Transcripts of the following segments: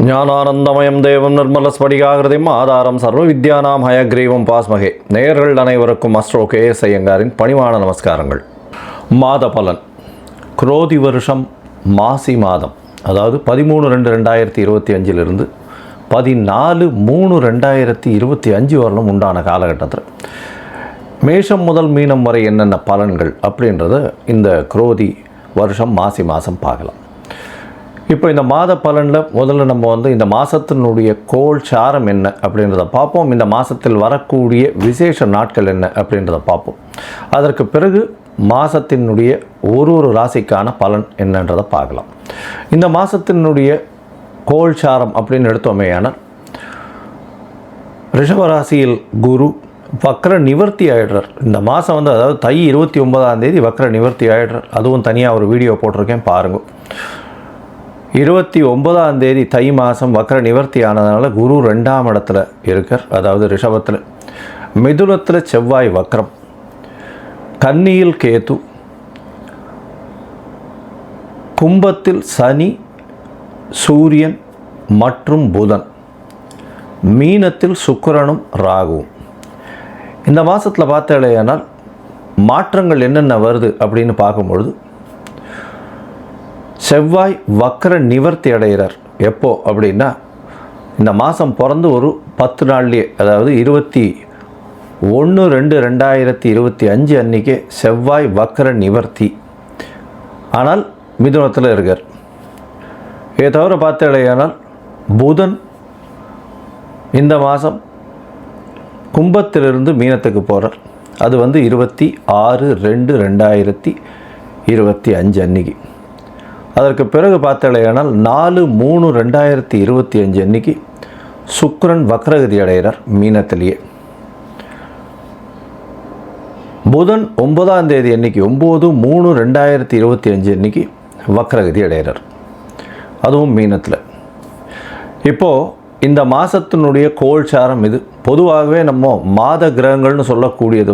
ஞானானந்தமயம் தேவம் நிர்மலஸ்படிகாகிருதிம் ஆதாரம் சர்வ வித்யானாம் ஹயக்ரீவம் பாஸ்மகே. நேயர்கள் அனைவருக்கும் அஸ்ட்ரோ KS ஐயங்காரின் பணிவான நமஸ்காரங்கள். மாத பலன் குரோதி வருஷம் மாசி மாதம், அதாவது 13/2/2025 14/3/2025 வரலும் உண்டான காலகட்டத்தில் மேஷம் முதல் மீனம் வரை என்னென்ன பலன்கள் அப்படின்றத இந்த குரோதி வருஷம் மாசி மாதம் பார்க்கலாம். இப்போ இந்த மாத பலனில் முதல்ல நம்ம இந்த மாதத்தினுடைய கோள் சாரம் என்ன அப்படின்றத பார்ப்போம். இந்த மாதத்தில் வரக்கூடிய விசேஷ நாட்கள் என்ன அப்படின்றத பார்ப்போம். அதற்கு பிறகு மாதத்தினுடைய ஒரு ராசிக்கான பலன் என்னன்றதை பார்க்கலாம். இந்த மாதத்தினுடைய கோள் சாரம் அப்படின்னு எடுத்தோமேயானால், ரிஷபராசியில் குரு வக்ர நிவர்த்தி ஆகிடுறார். இந்த மாதம் அதாவது தை 29ஆம் தேதி வக்ர நிவர்த்தி ஆகிடுறார். அதுவும் தனியாக ஒரு வீடியோ போட்டிருக்கேன், பாருங்கள். 29ஆம் தேதி தை மாதம் வக்ர நிவர்த்தி ஆனதுனால குரு 2ஆம் இடத்துல இருக்கார், அதாவது ரிஷபத்தில். மிதுனத்தில் செவ்வாய் வக்ரம், கன்னியில் கேது, கும்பத்தில் சனி, சூரியன் மற்றும் புதன், மீனத்தில் சுக்கிரனும் ராகுவும். இந்த மாதத்தில் பார்த்தாலேயானால் மாற்றங்கள் என்னென்ன வருது அப்படின்னு பார்க்கும்பொழுது, செவ்வாய் வக்ர நிவர்த்தி அடைகிறார். எப்போ அப்படின்னா, இந்த மாதம் பிறந்து ஒரு 10 நாள்லேயே, அதாவது 21/2/2025 அன்றைக்கே செவ்வாய் வக்ர நிவர்த்தி. ஆனால் மிதுனத்தில் இருக்கார். இதை தவிர பார்த்தாலேயானால் புதன் இந்த மாதம் கும்பத்திலிருந்து மீனத்துக்கு போகிறார். அது 26/2/2025 அன்றைக்கி. அதற்கு பிறகு பார்த்தாலேயானால் 4/3/2025 அன்றைக்கி சுக்கிரன் வக்ரகதி அடைகிறார் மீனத்திலேயே. புதன் 9ஆம் தேதி அன்றைக்கி 9/3/2025 அன்றைக்கி வக்ரகதி அடைகிறார், அதுவும் மீனத்தில். இப்போது இந்த மாதத்தினுடைய கோள் சாரம் இது. பொதுவாகவே நம்ம மாத கிரகங்கள்னு சொல்லக்கூடியது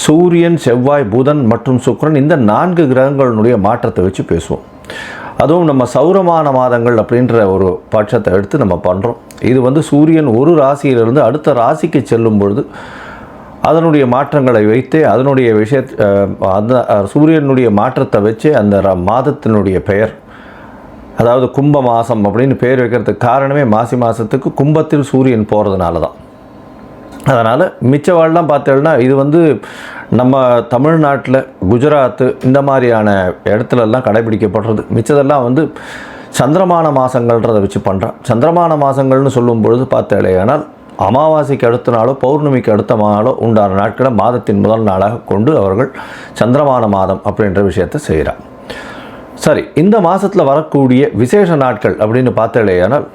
சூரியன், செவ்வாய், புதன் மற்றும் சுக்கிரன், இந்த 4 கிரகங்களினுடைய மாற்றத்தை வச்சு பேசுவோம். அதுவும் நம்ம சௌரமான மாதங்கள் அப்படின்ற ஒரு பட்சத்தை எடுத்து நம்ம பண்ணுறோம். இது சூரியன் ஒரு ராசியிலிருந்து அடுத்த ராசிக்கு செல்லும் பொழுது அதனுடைய மாற்றங்களை வைத்து அதனுடைய அந்த சூரியனுடைய மாற்றத்தை வச்சு அந்த மாதத்தினுடைய பெயர், அதாவது கும்ப மாதம் அப்படின்னு பேர் வைக்கிறதுக்கு காரணமே மாசி மாதத்துக்கு கும்பத்தில் சூரியன் போகிறதுனால தான். அதனால் மிச்சவாள்லாம் பார்த்தோம்னா இது நம்ம தமிழ்நாட்டில் குஜராத்து இந்த மாதிரியான இடத்துலலாம் கடைபிடிக்கப்படுறது. மிச்சதெல்லாம் சந்திரமான மாதங்கள்ன்றதை வச்சு பண்ணுறான். சந்திரமான மாதங்கள்னு சொல்லும் பொழுது பார்த்தாலேயானால் அமாவாசைக்கு அடுத்த நாளோ பௌர்ணமிக்கு அடுத்த நாளோ உண்டான நாட்களை மாதத்தின் முதல் நாளாக கொண்டு அவர்கள் சந்திரமான மாதம் அப்படின்ற விஷயத்தை செய்கிறார். சரி, இந்த மாதத்தில் வரக்கூடிய விசேஷ நாட்கள் அப்படின்னு பார்த்தாலேயானால்,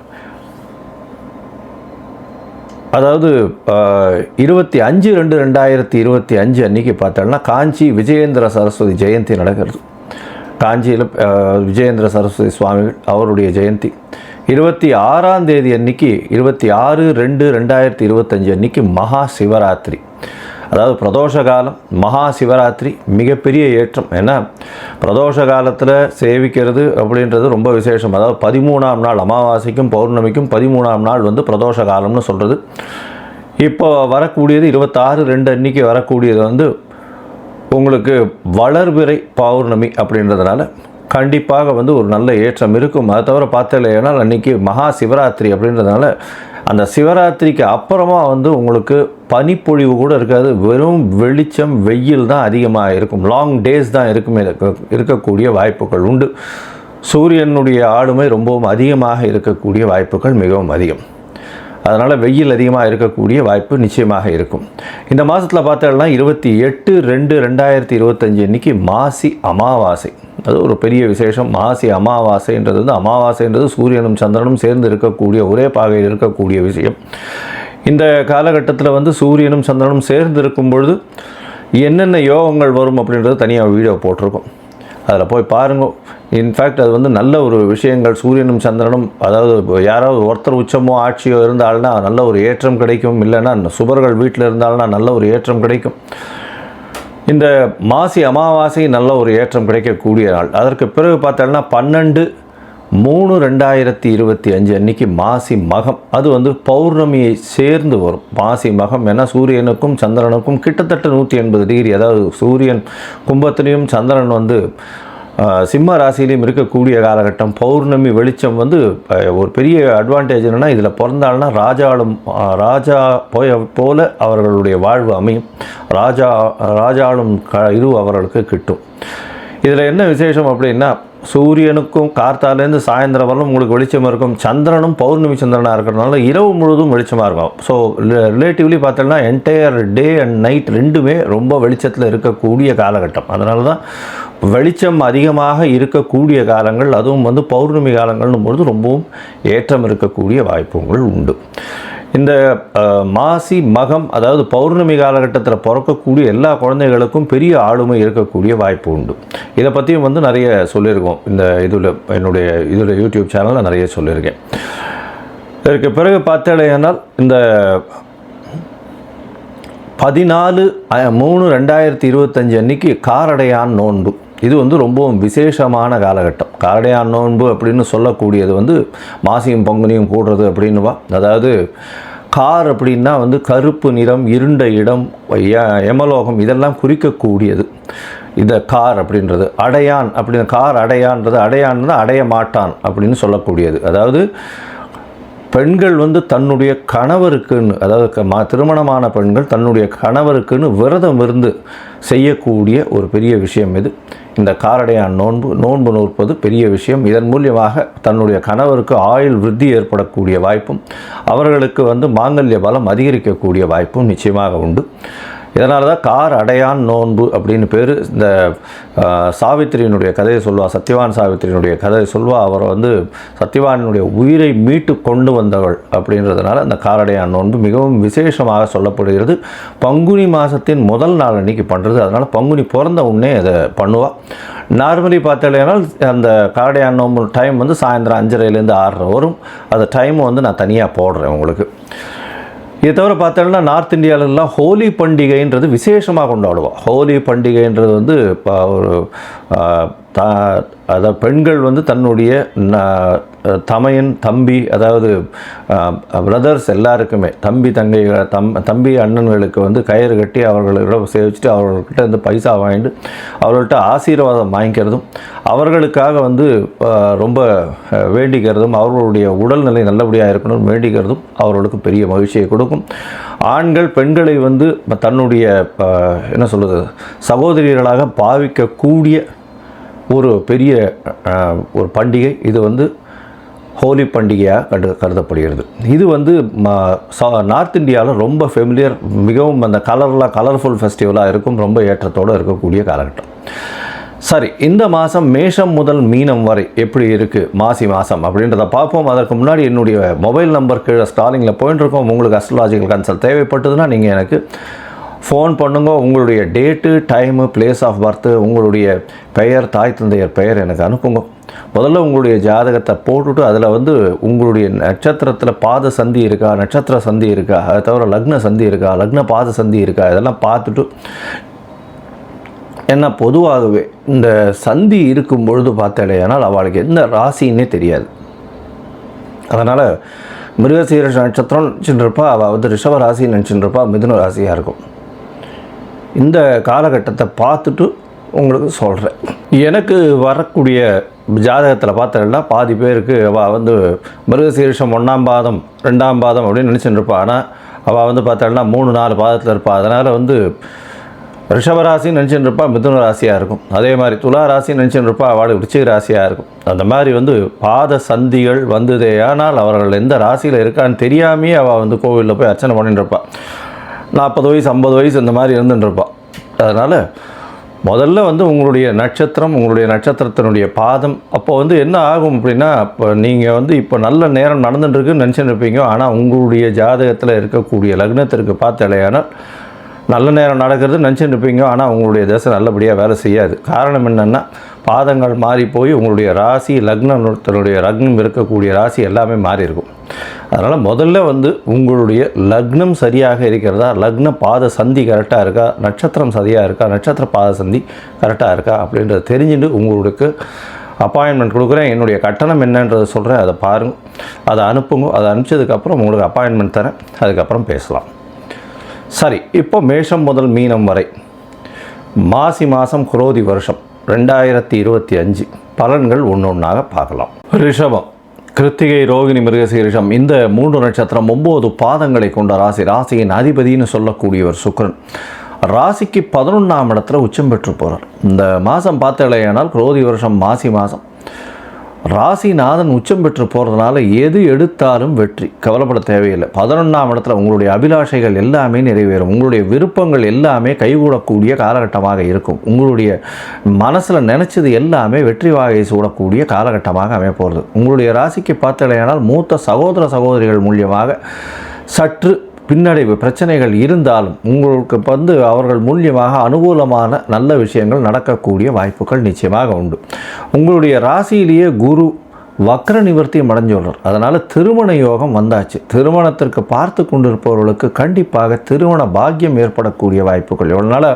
அதாவது 25/2/2025 அன்றைக்கி பார்த்தோம்னா காஞ்சி விஜயேந்திர சரஸ்வதி ஜெயந்தி நடக்கிறது. காஞ்சியில் விஜயேந்திர சரஸ்வதி சுவாமிகள் அவருடைய ஜெயந்தி. 26ஆம் தேதி அன்றைக்கி 26/2/2025 அன்றைக்கி மகா சிவராத்திரி, அதாவது பிரதோஷ காலம். மகா சிவராத்திரி மிகப்பெரிய ஏற்றம். ஏன்னா பிரதோஷ காலத்தில் சேவிக்கிறது அப்படின்றது ரொம்ப விசேஷம். அதாவது 13ஆம் நாள் அமாவாசைக்கும் பௌர்ணமிக்கும் 13ஆம் நாள் பிரதோஷ காலம்னு சொல்கிறது. இப்போ வரக்கூடியது 26/2 அன்றைக்கி வரக்கூடியது உங்களுக்கு வளர்பிறை பௌர்ணமி அப்படின்றதுனால கண்டிப்பாக ஒரு நல்ல ஏற்றம் இருக்கும். அதை தவிர பார்த்தாலேனா அன்றைக்கி மகா சிவராத்திரி அப்படின்றதுனால அந்த சிவராத்திரிக்கு அப்புறமா உங்களுக்கு பனிப்பொழிவு கூட இருக்காது. வெறும் வெளிச்சம், வெயில் தான் அதிகமாக இருக்கும். லாங் டேஸ் தான் இருக்கக்கூடிய வாய்ப்புகள் உண்டு. சூரியனுடைய ஆளுமை ரொம்பவும் அதிகமாக இருக்கக்கூடிய வாய்ப்புகள் மிகவும் அதிகம். அதனால் வெயில் அதிகமாக இருக்கக்கூடிய வாய்ப்பு நிச்சயமாக இருக்கும். இந்த மாதத்தில் பார்த்தோம்னா 28/2/2025 அன்றைக்கி மாசி அமாவாசை. அது ஒரு பெரிய விசேஷம். மாசி அமாவாசைன்றது அமாவாசைன்றது சூரியனும் சந்திரனும் சேர்ந்து இருக்கக்கூடிய ஒரே பாகையில் இருக்கக்கூடிய விஷயம். இந்த காலகட்டத்தில் சூரியனும் சந்திரனும் சேர்ந்து இருக்கும் பொழுது என்னென்ன யோகங்கள் வரும் அப்படின்றது தனியாக வீடியோ போட்டிருக்கோம், அதில் போய் பாருங்கள். இன்ஃபேக்ட் அது நல்ல ஒரு விஷயங்கள். சூரியனும் சந்திரனும், அதாவது யாராவது ஒருத்தர் உச்சமோ ஆட்சியோ இருந்தால்னா நல்ல ஒரு ஏற்றம் கிடைக்கும். இல்லைன்னா சுபர்கள் வீட்டில் இருந்தால்னா நல்ல ஒரு ஏற்றம் கிடைக்கும். இந்த மாசி அமாவாசை நல்ல ஒரு ஏற்றம் கிடைக்கக்கூடிய நாள். அதற்கு பிறகு பார்த்தோம்னா 3/2025 அன்னைக்கு மாசி மகம், அது வந்து பௌர்ணமியை சேர்ந்து வரும். மாசி மகம் ஏன்னா சூரியனுக்கும் சந்திரனுக்கும் கிட்டத்தட்ட 180 டிகிரி, அதாவது சூரியன் கும்பத்திலையும் சந்திரன் வந்து சிம்ம ராசியிலையும் இருக்கக்கூடிய காலகட்டம். பௌர்ணமி வெளிச்சம் வந்து ஒரு பெரிய அட்வான்டேஜ் என்னென்னா, இதில் பிறந்தாள்னா ராஜா போல அவர்களுடைய வாழ்வு அமையும். ராஜாளும் இது அவர்களுக்கு கிட்டும். இதில் என்ன விசேஷம் அப்படின்னா, சூரியனுக்கும் கார்த்தாலேருந்து சாயந்தரம் வரலும் உங்களுக்கு வெளிச்சம் இருக்கும். சந்திரனும் பௌர்ணமி சந்திரனாக இருக்கிறதுனால இரவு முழுவதும் வெளிச்சமாக இருக்கும். ஸோ ரிலேட்டிவ்லி பார்த்தோம்னா என்டையர் டே அண்ட் நைட் ரெண்டுமே ரொம்ப வெளிச்சத்தில் இருக்கக்கூடிய காலகட்டம். அதனால தான் வெளிச்சம் அதிகமாக இருக்கக்கூடிய காலங்கள், அதுவும் வந்து பௌர்ணமி காலங்கள்னும் பொழுது ரொம்பவும் ஏற்றம் இருக்கக்கூடிய வாய்ப்புகள் உண்டு. இந்த மாசி மகம், அதாவது பௌர்ணமி காலகட்டத்தில் பிறக்கக்கூடிய எல்லா குழந்தைகளுக்கும் பெரிய ஆளுமை இருக்கக்கூடிய வாய்ப்பு உண்டு. இதை பற்றியும் வந்து நிறைய சொல்லியிருக்கோம். இந்த என்னுடைய யூடியூப் சேனலில் நிறைய சொல்லியிருக்கேன். இதற்கு பிறகு பார்த்தேனால் இந்த 14/3/2025 அன்னைக்கு காரடையான் நோன்பு, இது வந்து ரொம்பவும் விசேஷமான காலகட்டம். காரடையான் நோன்பு அப்படின்னு சொல்லக்கூடியது வந்து மாசியும் பங்குனியும் கூடுறது அப்படின்னுவா. அதாவது கார் அப்படின்னா வந்து கருப்பு நிறம், இருண்ட இடம், யமலோகம் இதெல்லாம் குறிக்கக்கூடியது இந்த கார் அப்படின்றது. அடையான் அப்படின்னு, கார் அடையான்றது, அடையான்னு அடைய மாட்டான் அப்படின்னு சொல்லக்கூடியது. அதாவது பெண்கள் வந்து தன்னுடைய கணவருக்குன்னு, அதாவது திருமணமான பெண்கள் தன்னுடைய கணவருக்குன்னு விரதம் இருந்து செய்யக்கூடிய ஒரு பெரிய விஷயம் இது. இந்த காரடையான் நோன்பு நோற்பது பெரிய விஷயம். இதன் மூலியமாக தன்னுடைய கணவருக்கு ஆயுள் விருத்தி ஏற்படக்கூடிய வாய்ப்பும், அவர்களுக்கு வந்து மாங்கல்ய பலம் அதிகரிக்கக்கூடிய வாய்ப்பும் நிச்சயமாக உண்டு. இதனால தான் கார் அடையான் நோன்பு அப்படின்னு பேர். இந்த சாவித்திரியினுடைய கதையை சொல்லுவாள், சத்யவான் சாவித்திரியினுடைய கதையை சொல்லுவாள். அவர் வந்து சத்யவானுடைய உயிரை மீட்டு கொண்டு வந்தவள் அப்படின்றதுனால இந்த காரடையான் நோன்பு மிகவும் விசேஷமாக சொல்லப்படுகிறது. பங்குனி மாதத்தின் முதல் நாள் அன்றைக்கி பண்ணுறது. அதனால் பங்குனி பிறந்த உடனே அதை பண்ணுவாள். நார்மலி பார்த்தாலேனால் அந்த காரடையான் நோன்பு டைம் வந்து சாயந்தரம் 5:30லேருந்து 6:30 வரும். அந்த டைம் வந்து நான் தனியாக போடுறேன் உங்களுக்கு. இதை தவிர பார்த்தோம்னா நார்த் இந்தியாவிலலாம் ஹோலி பண்டிகைன்றது விசேஷமாக கொண்டாடுவோம். ஹோலி பண்டிகைன்றது வந்து இப்போ ஒரு அதாவது பெண்கள் வந்து தன்னுடைய தமையன் தம்பி, அதாவது பிரதர்ஸ் எல்லாருக்குமே, தம்பி அண்ணன்களுக்கு வந்து கயிறு கட்டி அவர்களிடம் சேவிச்சுட்டு அவர்கள்கிட்ட வந்து பைசா வாங்கிட்டு அவர்கள்ட்ட ஆசீர்வாதம் வாங்கிக்கிறதும், அவர்களுக்காக வந்து ரொம்ப வேண்டிக்கிறதும், அவர்களுடைய உடல்நிலை நல்லபடியாக இருக்கணும்னு வேண்டிக்கிறதும் அவர்களுக்கு பெரிய மகிழ்ச்சியை கொடுக்கும். ஆண்கள் பெண்களை வந்து தன்னுடைய என்ன சொல்கிறது சகோதரிகளாக பாவிக்கக்கூடிய ஒரு பெரிய ஒரு பண்டிகை. இது வந்து ஹோலி பண்டிகையாக கருதப்படுகிறது. இது வந்து நார்த் இந்தியாவில் ரொம்ப ஃபெமிலியர், மிகவும் அந்த கலர்ஃபுல் ஃபெஸ்டிவலாக இருக்கும், ரொம்ப ஏற்றத்தோடு இருக்கக்கூடிய காலகட்டம். சரி, இந்த மாதம் மேஷம் முதல் மீனம் வரை எப்படி இருக்குது மாசி மாதம் அப்படின்றத பார்ப்போம். அதற்கு முன்னாடி என்னுடைய மொபைல் நம்பர் கீழே ஸ்டாலிங்கில் போயிட்டுருக்கோம். உங்களுக்கு அஸ்ட்ராலஜிக்கல் கன்சல்ட் தேவைப்பட்டதுன்னா நீங்கள் எனக்கு ஃபோன் பண்ணுங்க. உங்களுடைய date, time, place of birth, உங்களுடைய பெயர், தாய் தந்தையர் பெயர் எனக்கு அனுப்புங்க. முதல்ல உங்களுடைய ஜாதகத்தை போட்டுவிட்டு அதில் வந்து உங்களுடைய நட்சத்திரத்தில் பாத சந்தி இருக்கா, நட்சத்திர சந்தி இருக்கா, அதை தவிர லக்ன சந்தி இருக்கா, லக்ன பாத சந்தி இருக்கா, இதெல்லாம் பார்த்துட்டு, ஏன்னா பொதுவாகவே இந்த சந்தி இருக்கும் பொழுது பார்த்தாலேனால் அவளுக்கு எந்த ராசின்னே தெரியாது. அதனால் மிருகசீரிஷ நட்சத்திரம் நினச்சிட்டுருப்பா, அவள் வந்து ரிஷப ராசி நினச்சிட்டுருப்பா, மிதுன ராசியாக இருக்கும். இந்த காலகட்டத்தை பார்த்துட்டு உங்களுக்கு சொல்கிறேன். எனக்கு வரக்கூடிய ஜாதகத்தில் பார்த்தா பாதி பேருக்கு அவள் வந்து மிருகசீரிஷம் 1ஆம் பாதம் 2ஆம் பாதம் அப்படின்னு நினச்சிட்டுருப்பா. ஆனால் அவள் வந்து பார்த்தாள்னா 3-4 பாதத்தில் இருப்பாள். அதனால் வந்து ரிஷபராசின்னு நினச்சிட்டுருப்பா, மிதுன ராசியாக இருக்கும். அதே மாதிரி துலா ராசின்னு நினச்சிட்டுருப்பா, அவள் விருச்சிக ராசியாக இருக்கும். அந்த மாதிரி வந்து பாத சந்திகள் வந்ததே ஆனால் அவர்கள் எந்த ராசியில் இருக்கான்னு தெரியாமையே அவள் வந்து கோவிலில் போய் அர்ச்சனை பண்ணிட்டுருப்பாள். 40 வயசு 50 வயசு இந்த மாதிரி இருந்துட்டுருப்பாள். அதனால் முதல்ல வந்து உங்களுடைய நட்சத்திரம், உங்களுடைய நட்சத்திரத்தினுடைய பாதம், அப்போ வந்து என்ன ஆகும் அப்படின்னா, இப்போ நீங்கள் வந்து இப்போ நல்ல நேரம் நடந்துட்டுருக்குன்னு நினச்சிட்டு இருப்பீங்க. ஆனால் உங்களுடைய ஜாதகத்தில் இருக்கக்கூடிய லக்னத்திற்கு பார்த்தாலேயானால் நல்ல நேரம் நடக்கிறது நினச்சிட்டு இருப்பீங்க. ஆனால் உங்களுடைய தசை நல்லபடியாக வேலை செய்யாது. காரணம் என்னென்னா, பாதங்கள் மாறி போய் உங்களுடைய ராசி, லக்னத்தினுடைய லக்னம் இருக்கக்கூடிய ராசி எல்லாமே மாறி இருக்கும். அதனால் முதல்ல வந்து உங்களுடைய லக்னம் சரியாக இருக்கிறதா, லக்ன பாத சந்தி கரெக்டாக இருக்கா, நட்சத்திரம் சரியாக இருக்கா, நட்சத்திர பாத சந்தி கரெக்டாக இருக்கா அப்படின்றத தெரிஞ்சுட்டு உங்களுக்கு அப்பாயின்மெண்ட் கொடுக்குறேன், என்னுடைய கட்டணம் என்னன்றதை சொல்கிறேன், அதை பாருங்கள், அதை அனுப்புங்க. அதை அனுப்பிச்சதுக்கப்புறம் உங்களுக்கு அப்பாயின்மெண்ட் தரேன், அதுக்கப்புறம் பேசலாம். சரி, இப்போ மேஷம் முதல் மீனம் வரை மாசி மாதம் குரோதி வருஷம் 2025 பலன்கள் ஒன்றொன்றாக பார்க்கலாம். ரிஷபம், கிருத்திகை, ரோகிணி, மிருகசீரிஷம் இந்த 3 நட்சத்திரம் 9 பாதங்களை கொண்ட ராசி. ராசியின் அதிபதினு சொல்லக்கூடியவர் சுக்கிரன். ராசிக்கு 11ஆம் இடத்துல உச்சம் பெற்று போகிறார். இந்த மாதம் பார்த்தாலேயானால் குரோதி வருஷம் மாசி மாதம் ராசிநாதன் உச்சம் பெற்று போகிறதுனால எது எடுத்தாலும் வெற்றி, கவலைப்பட தேவையில்லை. 11ஆம் இடத்துல உங்களுடைய அபிலாஷைகள் எல்லாமே நிறைவேறும். உங்களுடைய விருப்பங்கள் எல்லாமே கைகூடக்கூடிய காலகட்டமாக இருக்கும். உங்களுடைய மனசில் நினச்சது எல்லாமே வெற்றி வாகை சூடக்கூடிய காலகட்டமாக அமையப்போகிறது. உங்களுடைய ராசிக்கு பார்த்தாலேயானால் மூத்த சகோதர சகோதரிகள் மூலியமாக சற்று பின்னடைவு பிரச்சனைகள் இருந்தாலும் உங்களுக்கு அவர்கள் மூலியமாக அனுகூலமான நல்ல விஷயங்கள் நடக்கக்கூடிய வாய்ப்புகள் நிச்சயமாக உண்டு. உங்களுடைய ராசியிலேயே குரு வக்ர நிவர்த்தியம் அடைஞ்சுள்ளார். அதனால் திருமண யோகம் வந்தாச்சு. திருமணத்திற்கு பார்த்து கொண்டிருப்பவர்களுக்கு கண்டிப்பாக திருமண பாக்கியம் ஏற்படக்கூடிய வாய்ப்புகள். எவ்வளோ நாள்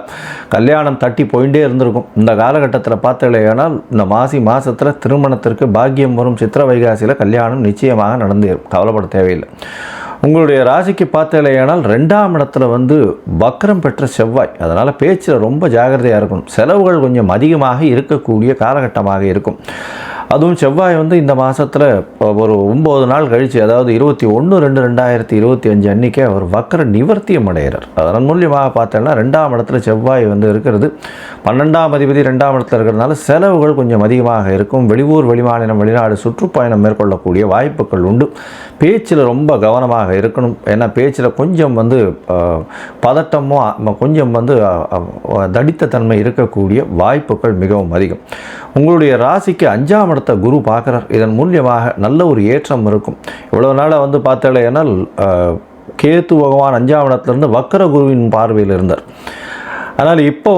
கல்யாணம் தட்டி போயிட்டே இருந்திருக்கும். இந்த காலகட்டத்தில் பார்த்தலையானால் இந்த மாசி மாதத்தில் திருமணத்திற்கு பாக்கியம் வரும். சித்திரை வைகாசியில் கல்யாணம் நிச்சயமாக நடந்தேறும், கவலைப்பட தேவையில்லை. உங்களுடைய ராசிக்கு பார்த்தலையானால் 2ஆம் இடத்துல வக்ரம் பெற்ற செவ்வாய். அதனால் பேச்சில் ரொம்ப ஜாகிரதையாக இருக்கணும். செலவுகள் கொஞ்சம் அதிகமாக இருக்கக்கூடிய காலகட்டமாக இருக்கும். அதுவும் செவ்வாய் இந்த மாதத்தில் ஒரு 9 நாள் கழித்து, அதாவது 21/2/2025 அன்றைக்கி அவர் வக்ர நிவர்த்தியம் அடைகிறார். அதன் மூலியமாக பார்த்தோன்னா 2ஆம் இடத்துல செவ்வாய் இருக்கிறது. 12ஆம் அதிபதி 2ஆம் இடத்துல இருக்கிறதுனால செலவுகள் கொஞ்சம் அதிகமாக இருக்கும். வெளியூர், வெளிமாநிலம், வெளிநாடு சுற்றுப்பயணம் மேற்கொள்ளக்கூடிய வாய்ப்புகள் உண்டு. பேச்சில் ரொம்ப கவனமாக இருக்கணும். ஏன்னா பேச்சில் கொஞ்சம் பதட்டமோ கொஞ்சம் தடித்த தன்மை இருக்கக்கூடிய வாய்ப்புகள் மிகவும் அதிகம். உங்களுடைய ராசிக்கு 5ஆம் இடத்தை குரு பார்க்குறார். இதன் மூலியமாக நல்ல ஒரு ஏற்றம் இருக்கும். இவ்வளவு நாளாக பார்த்தாலேனால் கேத்து பகவான் 5ஆம் இடத்துலேருந்து வக்கர குருவின் பார்வையில் இருந்தார். அதனால் இப்போ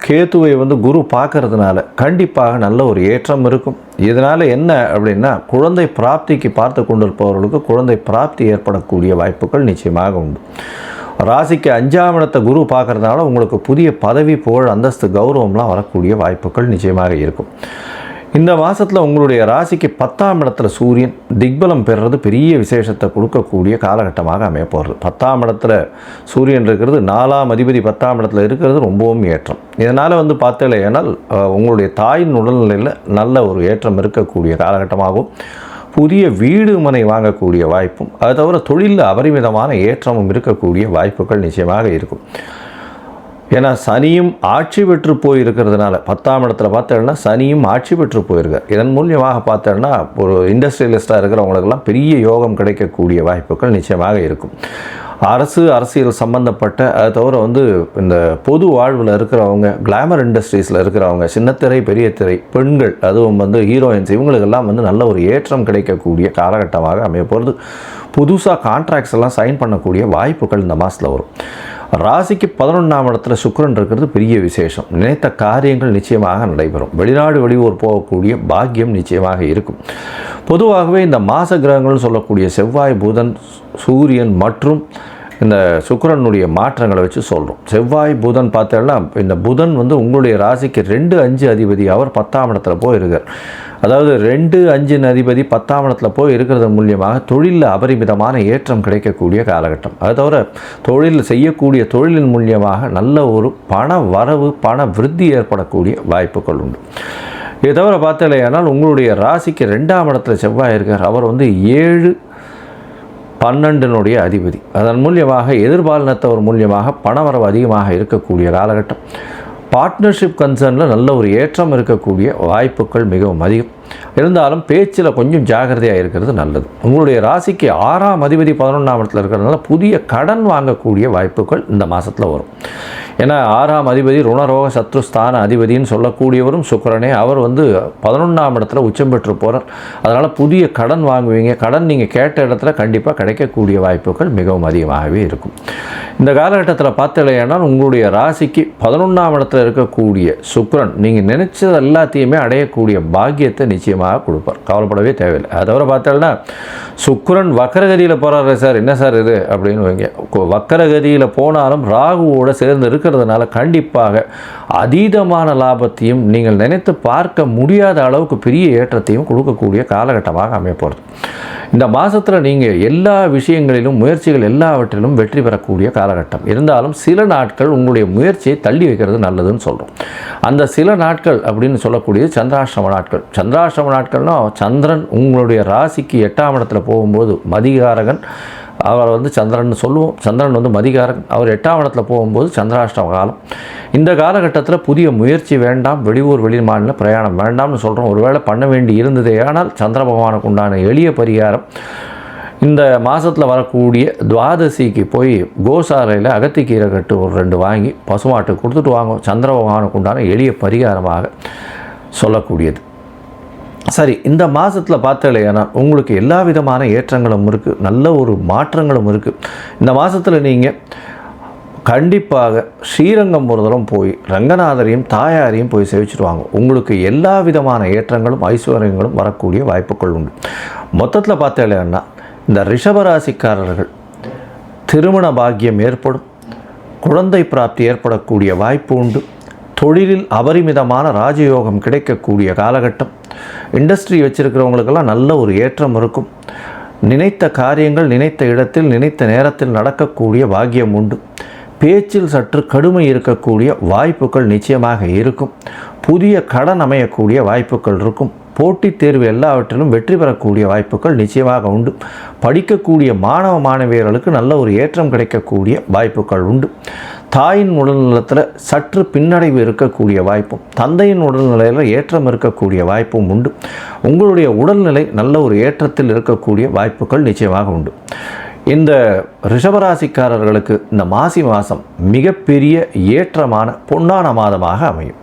கேத்துவை குரு பார்க்கறதுனால கண்டிப்பாக நல்ல ஒரு ஏற்றம் இருக்கும். இதனால் என்ன அப்படின்னா, குழந்தை பிராப்திக்கு பார்த்து கொண்டிருப்பவர்களுக்கு குழந்தை பிராப்தி ஏற்படக்கூடிய வாய்ப்புகள் நிச்சயமாக உண்டு. ராசிக்கு 5ஆம் இடத்தை குரு பார்க்கறதுனால உங்களுக்கு புதிய பதவி, புகழ், அந்தஸ்து, கௌரவம்லாம் வரக்கூடிய வாய்ப்புகள் நிச்சயமாக இருக்கும். இந்த மாதத்தில் உங்களுடைய ராசிக்கு 10ஆம் இடத்துல சூரியன் திக்பலம் பெறுறது பெரிய விசேஷத்தை கொடுக்கக்கூடிய காலகட்டமாக அமையப்போகிறது. 10ஆம் இடத்துல சூரியன் இருக்கிறது, 4ஆம் அதிபதி 10ஆம் இடத்துல இருக்கிறது ரொம்பவும் ஏற்றம். இதனால் பார்த்தேனால் உங்களுடைய தாயின் உடல்நிலையில் நல்ல ஒரு ஏற்றம் இருக்கக்கூடிய காலகட்டமாகவும், புதிய வீடு மனை வாங்கக்கூடிய வாய்ப்பும், அது தவிர தொழிலில் அபரிமிதமான ஏற்றமும் இருக்கக்கூடிய வாய்ப்புகள் நிச்சயமாக இருக்கும். ஏன்னா சனியும் ஆட்சி பெற்று போயிருக்கிறதுனால 10ஆம் இடத்துல பார்த்தோன்னா சனியும் ஆட்சி பெற்று போயிருக்கார். இதன் மூலியமாக பார்த்தோன்னா ஒரு இண்டஸ்ட்ரியலிஸ்ட்டாக இருக்கிறவங்களுக்கெல்லாம் பெரிய யோகம் கிடைக்கக்கூடிய வாய்ப்புகள் நிச்சயமாக இருக்கும். அரசியல் சம்பந்தப்பட்ட, அது தவிர இந்த பொது வாழ்வில் இருக்கிறவங்க, கிளாமர் இண்டஸ்ட்ரீஸில் இருக்கிறவங்க, சின்னத்திரை, பெரிய திரை, பெண்கள், அதுவும் ஹீரோயின்ஸ், இவங்களுக்கெல்லாம் நல்ல ஒரு ஏற்றம் கிடைக்கக்கூடிய காலகட்டமாக அமைய போகிறது. புதுசாக கான்ட்ராக்ட்ஸ் எல்லாம் சைன் பண்ணக்கூடிய வாய்ப்புகள் இந்த மாதத்தில் வரும். ராசிக்கு 11ஆம் இடத்துல சுக்கிரன் இருக்கிறது பெரிய விசேஷம். நினைத்த காரியங்கள் நிச்சயமாக நடைபெறும். வெளிநாடு, வெளியூர் போகக்கூடிய பாக்கியம் நிச்சயமாக இருக்கும். பொதுவாகவே இந்த மாச கிரகங்கள்னு சொல்லக்கூடிய செவ்வாய், புதன், சூரியன் மற்றும் இந்த சுக்கிரனுடைய மாற்றங்களை வச்சு சொல்கிறோம். செவ்வாய், புதன் பார்த்தோன்னா இந்த புதன் உங்களுடைய ராசிக்கு 2, 5 அதிபதி. அவர் 10ஆம் இடத்துல போய் இருக்கார். அதாவது 2, 5 அதிபதி 10ஆம் இடத்துல போய் இருக்கிறது மூலியமாக தொழிலில் அபரிமிதமான ஏற்றம் கிடைக்கக்கூடிய காலகட்டம். அது தவிர தொழில் செய்யக்கூடிய தொழிலின் மூலியமாக நல்ல ஒரு பண வரவு, பண விருத்தி ஏற்படக்கூடிய வாய்ப்புகள் உண்டு. இதை தவிர பார்த்தலையானால் உங்களுடைய ராசிக்கு 2ஆம் இடத்துல செவ்வாய் இருக்கார். அவர் 7, 12 அதிபதி. அதன் மூலியமாக எதிர்பாலினத்தவர் மூலியமாக பணவரவு அதிகமாக இருக்கக்கூடிய காலகட்டம். பார்ட்னர்ஷிப் கன்சர்னில் நல்ல ஒரு ஏற்றம் இருக்கக்கூடிய வாய்ப்புகள் மிகவும் அதிகம். இருந்தாலும் பேச்சில் கொஞ்சம் ஜாகிரதையாக இருக்கிறது நல்லது. உங்களுடைய ராசிக்கு 6ஆம் அதிபதி 11ஆம் இடத்துல இருக்கிறதுனால புதிய கடன் வாங்கக்கூடிய வாய்ப்புகள் இந்த மாதத்தில் வரும். ஏன்னா 6ஆம் அதிபதி ருணரோக சத்ருஸ்தான அதிபதினு சொல்லக்கூடியவரும் சுக்கிரனே. அவர் 11ஆம் இடத்துல உச்சம் பெற்று போகிறார். அதனால் புதிய கடன் வாங்குவீங்க. கடன் நீங்கள் கேட்ட இடத்துல கண்டிப்பாக கிடைக்கக்கூடிய வாய்ப்புகள் மிகவும் அதிகமாகவே இருக்கும். இந்த காலகட்டத்தில் பார்த்தலையானால் உங்களுடைய ராசிக்கு 11ஆம் இடத்துல இருக்கக்கூடிய சுக்கிரன் நீங்கள் நினைச்சது எல்லாத்தையுமே அடையக்கூடிய பாக்கியத்தை நிச்சயமாக நிச்சயமாக கொடுப்பார், கவலைப்படவே தேவையில்லை. அதை தவிர பார்த்தோம்னா சுக்கிரன் வக்கரகதியில் போகிறாரு சார், என்ன சார் இது அப்படின்னு வைங்க. வக்கரகதியில் போனாலும் ராகுவோடு சேர்ந்து இருக்கிறதுனால கண்டிப்பாக அதீதமான லாபத்தையும் நீங்கள் நினைத்து பார்க்க முடியாத அளவுக்கு பெரிய ஏற்றத்தையும் கொடுக்கக்கூடிய காலகட்டமாக அமையப்போகிறது. இந்த மாதத்தில் நீங்கள் எல்லா விஷயங்களிலும் முயற்சிகள் எல்லாவற்றிலும் வெற்றி பெறக்கூடிய காலகட்டம். இருந்தாலும் சில நாட்கள் உங்களுடைய முயற்சியை தள்ளி வைக்கிறது நல்லதுன்னு சொல்கிறோம். அந்த சில நாட்கள் அப்படின்னு சொல்லக்கூடிய சந்திராஷ்டம நாட்கள். சந்திராஷ்டம நாட்கள்னால் சந்திரன் உங்களுடைய ராசிக்கு 8ஆம் இடத்துல போகும்போது மதிகாரகன், அவர் சந்திரன் சொல்லுவோம், சந்திரன் மதிகாரகன், அவர் 8ஆம் இடத்துல போகும்போது சந்திராஷ்டம காலம். இந்த காலகட்டத்தில் புதிய முயற்சி வேண்டாம், வெளியூர் வெளி மாநில பிரயாணம் வேண்டாம்னு சொல்கிறோம். ஒருவேளை பண்ண வேண்டி இருந்ததே ஆனால் சந்திர பகவானுக்கு உண்டான எளிய பரிகாரம் இந்த மாதத்தில் வரக்கூடிய துவாதசிக்கு போய் கோசாலையில் அகத்திக்கீரை கட்டு ஒரு 2 வாங்கி பசுமாட்டுக்கு கொடுத்துட்டு வாங்க. சந்திர பகவானுக்கு உண்டான எளிய பரிகாரமாக சொல்லக்கூடியது. சரி, இந்த மாதத்தில் பார்த்தலையானா உங்களுக்கு எல்லா விதமான ஏற்றங்களும் இருக்குது, நல்ல ஒரு மாற்றங்களும் இருக்குது. இந்த மாதத்தில் நீங்கள் கண்டிப்பாக ஸ்ரீரங்கம் ஒரு தரம் போய் ரங்கநாதரையும் தாயாரையும் போய் சேவிச்சுட்டு வாங்க. உங்களுக்கு எல்லா விதமான ஏற்றங்களும் ஐஸ்வர்யங்களும் வரக்கூடிய வாய்ப்புகள் உண்டு. மொத்தத்தில் பார்த்தலையானா இந்த ரிஷபராசிக்காரர்கள் திருமண பாக்கியம் ஏற்படும், குழந்தை பிராப்தி ஏற்படக்கூடிய வாய்ப்பு உண்டு, தொழிலில் அபரிமிதமான ராஜயோகம் கிடைக்கக்கூடிய காலகட்டம். இண்டஸ்ட்ரி வச்சுருக்கிறவங்களுக்கெல்லாம் நல்ல ஒரு ஏற்றம் இருக்கும். நினைத்த காரியங்கள் நினைத்த இடத்தில் நினைத்த நேரத்தில் நடக்கக்கூடிய பாக்கியம் உண்டு. பேச்சில் சற்று கடுமை இருக்கக்கூடிய வாய்ப்புகள் நிச்சயமாக இருக்கும். புதிய கடன் அமையக்கூடிய வாய்ப்புகள் இருக்கும். போட்டித் தேர்வு எல்லாவற்றிலும் வெற்றி பெறக்கூடிய வாய்ப்புகள் நிச்சயமாக உண்டு. படிக்கக்கூடிய மாணவ மாணவியர்களுக்கு நல்ல ஒரு ஏற்றம் கிடைக்கக்கூடிய வாய்ப்புகள் உண்டு. தாயின் உடல்நலத்தில் சற்று பின்னடைவு இருக்கக்கூடிய வாய்ப்பும், தந்தையின் உடல்நிலையில் ஏற்றம் இருக்கக்கூடிய வாய்ப்பும் உண்டு. உங்களுடைய உடல்நிலை நல்ல ஒரு ஏற்றத்தில் இருக்கக்கூடிய வாய்ப்புகள் நிச்சயமாக உண்டு. இந்த ரிஷபராசிக்காரர்களுக்கு இந்த மாசி மாதம் மிகப்பெரிய ஏற்றமான பொன்னான மாதமாக அமையும்.